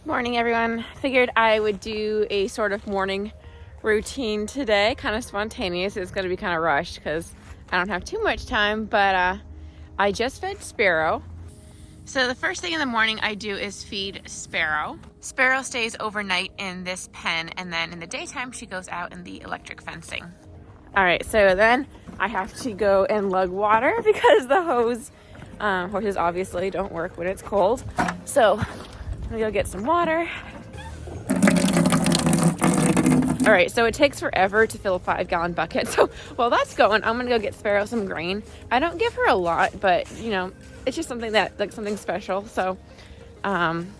Morning, everyone. Figured I would do a sort of morning routine today, kind of spontaneous. It's going to be kind of rushed because I don't have too much time, but I just fed Sparrow. So the first thing in the morning I do is feed Sparrow. Sparrow stays overnight in this pen, and then in the daytime she goes out in the electric fencing. All right, so then I have to go and lug water because the horses obviously don't work when it's cold. So I'm gonna go get some water. All right, so it takes forever to fill a 5-gallon bucket. So while that's going, I'm gonna go get Sparrow some grain. I don't give her a lot, but you know, it's just something something special. So I'm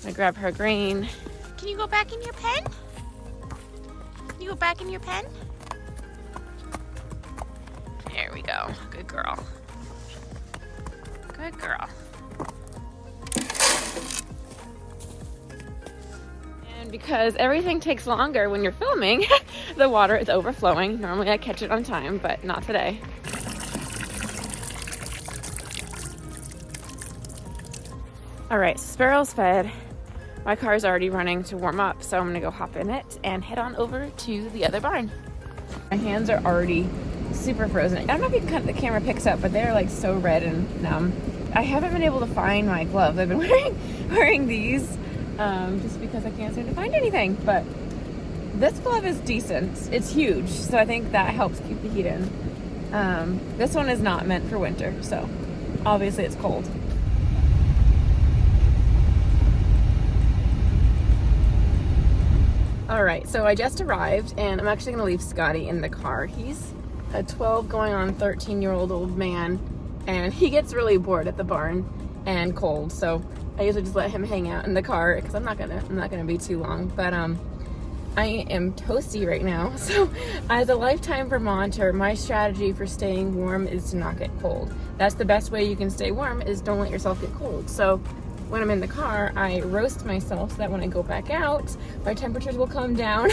gonna grab her grain. Can you go back in your pen? Can you go back in your pen? There we go. Good girl. Good girl. And because everything takes longer when you're filming, the water is overflowing. Normally I catch it on time, but not today. All right, so Sparrow's fed. My car's already running to warm up, so I'm gonna go hop in it and head on over to the other barn. My hands are already super frozen. I don't know if the camera picks up, but they're like so red and numb. I haven't been able to find my gloves. I've been wearing these just because I can't seem to find anything. But this glove is decent. It's huge, so I think that helps keep the heat in. This one is not meant for winter, so obviously it's cold. All right, so I just arrived, and I'm actually gonna leave Scotty in the car. He's a 12 going on 13-year-old old man, and he gets really bored at the barn and cold, so I usually just let him hang out in the car because I'm not gonna be too long. But I am toasty right now. So as a lifetime Vermonter, my strategy for staying warm is to not get cold. That's the best way you can stay warm, is don't let yourself get cold. So when I'm in the car, I roast myself so that when I go back out, my temperatures will come down.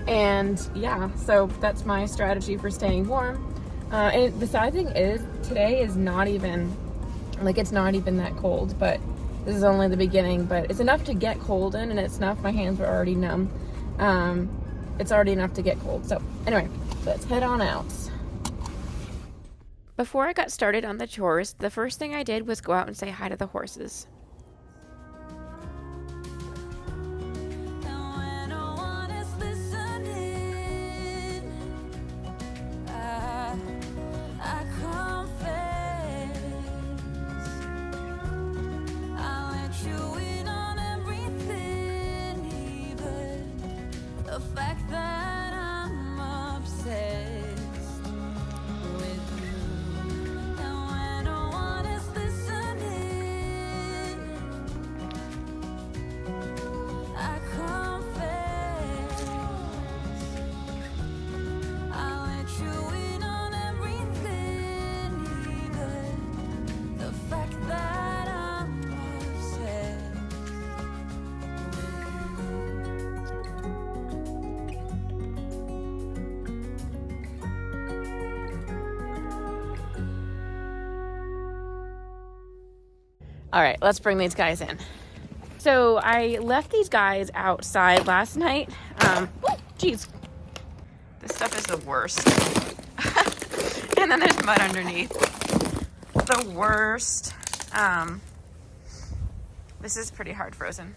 And yeah, so that's my strategy for staying warm. And the sad thing is, today is not even, it's not even that cold, but this is only the beginning, but it's enough to get cold in, and it's enough, my hands were already numb. It's already enough to get cold. So anyway, let's head on out. Before I got started on the chores, the first thing I did was go out and say hi to the horses. The fact that I'm obsessed with you, and when no one is listening, I confess, I let you in on everything, even the fact that I'm obsessed. All right, let's bring these guys in. So I left these guys outside last night. Geez, this stuff is the worst. And then there's mud underneath. The worst. This is pretty hard frozen.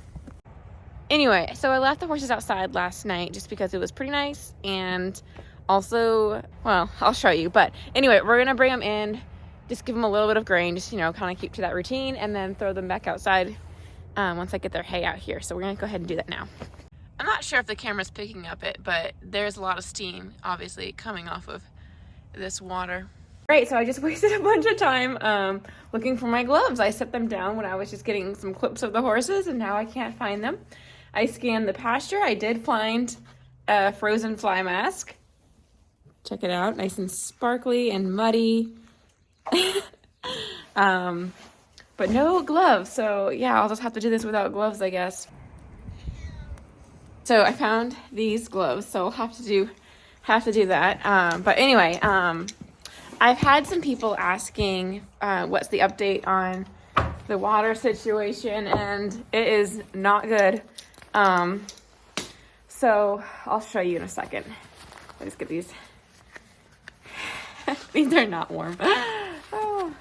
Anyway, so I left the horses outside last night just because it was pretty nice, and also, well, I'll show you. But anyway, we're gonna bring them in. Just give them a little bit of grain, just, kind of keep to that routine, and then throw them back outside once I get their hay out here. So we're gonna go ahead and do that now. I'm not sure if the camera's picking up it, but there's a lot of steam, obviously, coming off of this water. Right, so I just wasted a bunch of time looking for my gloves. I set them down when I was just getting some clips of the horses, and now I can't find them. I scanned the pasture. I did find a frozen fly mask. Check it out, nice and sparkly and muddy. But no gloves, so yeah, I'll just have to do this without gloves, I guess. So I found these gloves, so I'll have to do that. But anyway, I've had some people asking what's the update on the water situation, and it is not good. So I'll show you in a second. I just get these. These are not warm. Oh.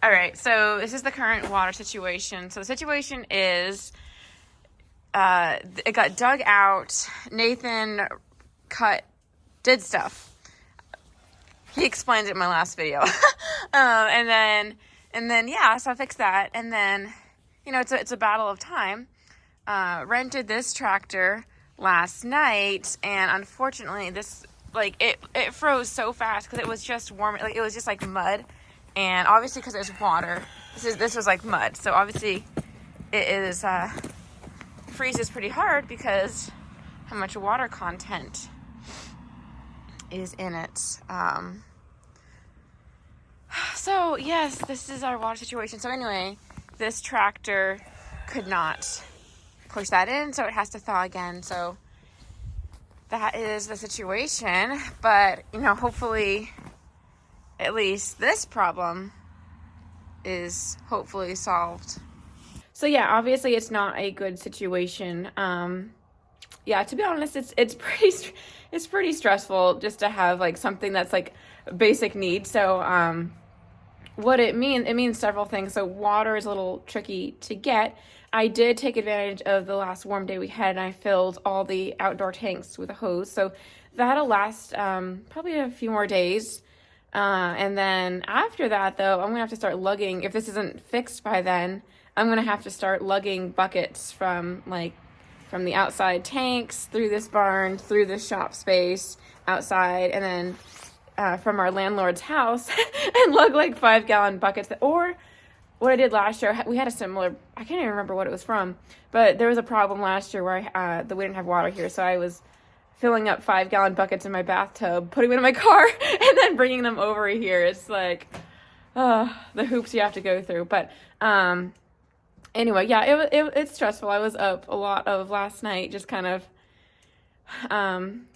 All right, so this is the current water situation. So the situation is, it got dug out. Nathan did stuff. He explained it in my last video. And then yeah, so I fixed that. And then, you know, it's a battle of time. Rented this tractor last night, and unfortunately this, like, it froze so fast because it was just warm. Like, it was just like mud, and obviously because there's water, this was like mud. So obviously it is freezes pretty hard because how much water content is in it. So yes, this is our water situation. So anyway, this tractor could not push that in, so it has to thaw again. So that is the situation. But, you know, hopefully at least this problem is hopefully solved. So yeah, obviously it's not a good situation. Yeah, to be honest, it's pretty stressful just to have like something that's like a basic need. So what it means several things. So water is a little tricky to get. I did take advantage of the last warm day we had, and I filled all the outdoor tanks with a hose. So that'll last probably a few more days. And then after that, though, I'm going to have to start lugging. If this isn't fixed by then, I'm going to have to start lugging buckets from the outside tanks through this barn, through this shop space outside, and then from our landlord's house and lug like 5-gallon buckets. Or what I did last year, we had a similar, I can't even remember what it was from, but there was a problem last year where we didn't have water here. So I was filling up 5-gallon buckets in my bathtub, putting them in my car, and then bringing them over here. It's like, the hoops you have to go through. But anyway, yeah, it's stressful. I was up a lot of last night, just kind of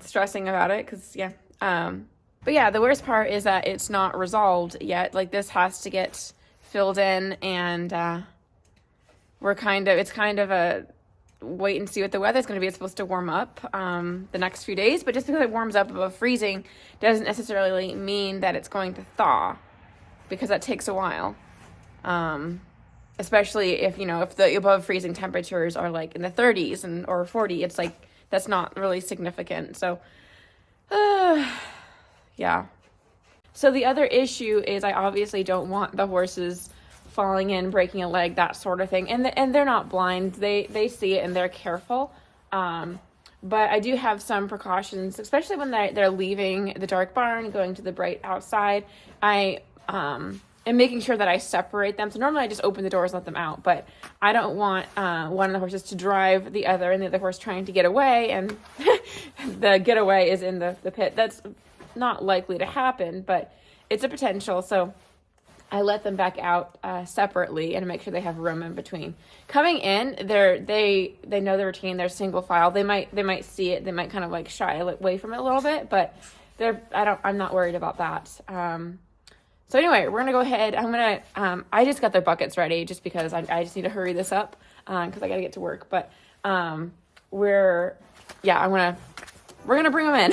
stressing about it, because, yeah. But yeah, the worst part is that it's not resolved yet. Like, this has to get filled in, and it's kind of a wait and see what the weather's going to be. It's supposed to warm up the next few days, but just because it warms up above freezing doesn't necessarily mean that it's going to thaw, because that takes a while. Especially if the above freezing temperatures are like in the 30s or 40, it's like that's not really significant. So yeah. So the other issue is I obviously don't want the horses falling in, breaking a leg, that sort of thing. And they're not blind. They see it and they're careful. But I do have some precautions, especially when they're leaving the dark barn, going to the bright outside. I am making sure that I separate them. So normally I just open the doors and let them out, but I don't want one of the horses to drive the other and the other horse trying to get away, and the getaway is in the pit. That's not likely to happen, but it's a potential. So I let them back out separately and make sure they have room in between. Coming in, they know the routine. They're single file. They might see it. They might kind of like shy away from it a little bit, but I'm not worried about that. So anyway, we're gonna go ahead. I just got their buckets ready just because I just need to hurry this up because I gotta get to work. But we're gonna bring them in.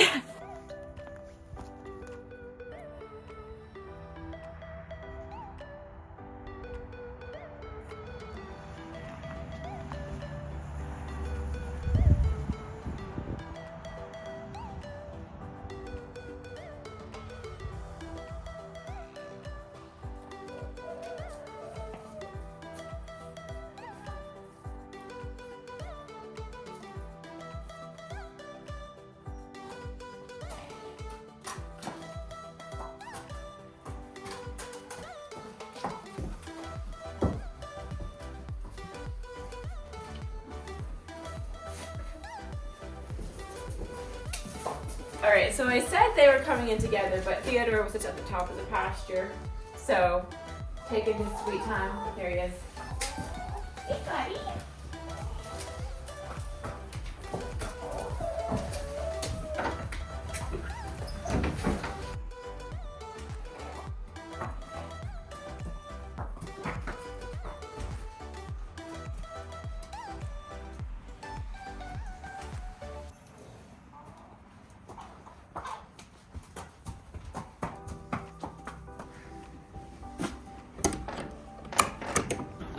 All right, so I said they were coming in together, but Theodore was just at the top of the pasture. So, taking his sweet time. There he is. Hey, buddy.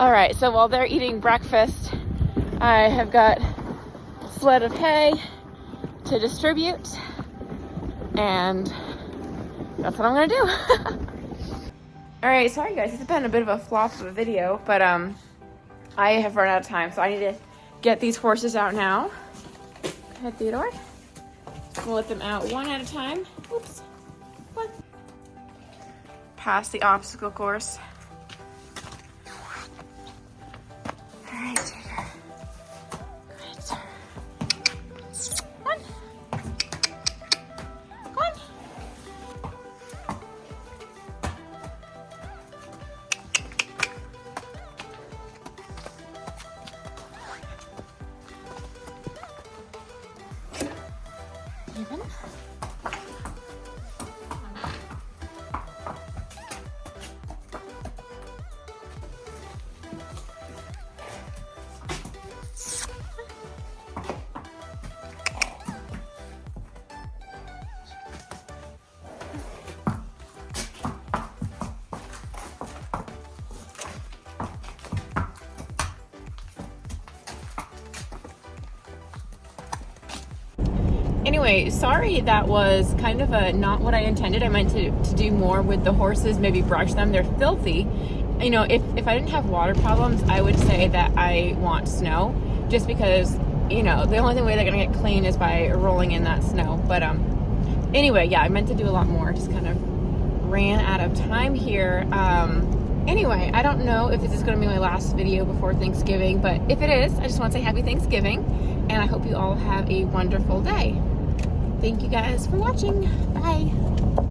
All right, so while they're eating breakfast, I have got a sled of hay to distribute, and that's what I'm gonna do. All right, sorry guys, it's been a bit of a flop of a video, but I have run out of time, so I need to get these horses out now. Go ahead, Theodore. We'll let them out one at a time. Oops. One. Past the obstacle course. All right, Jigger. Good, sir. One. One. Even. Anyway, sorry that was kind of a not what I intended. I meant to do more with the horses, maybe brush them. They're filthy. You know, if I didn't have water problems, I would say that I want snow, just because, you know, the only way they're gonna get clean is by rolling in that snow. But anyway, yeah, I meant to do a lot more. Just kind of ran out of time here. Anyway, I don't know if this is going to be my last video before Thanksgiving, but if it is, I just want to say happy Thanksgiving, and I hope you all have a wonderful day. Thank you guys for watching. Bye.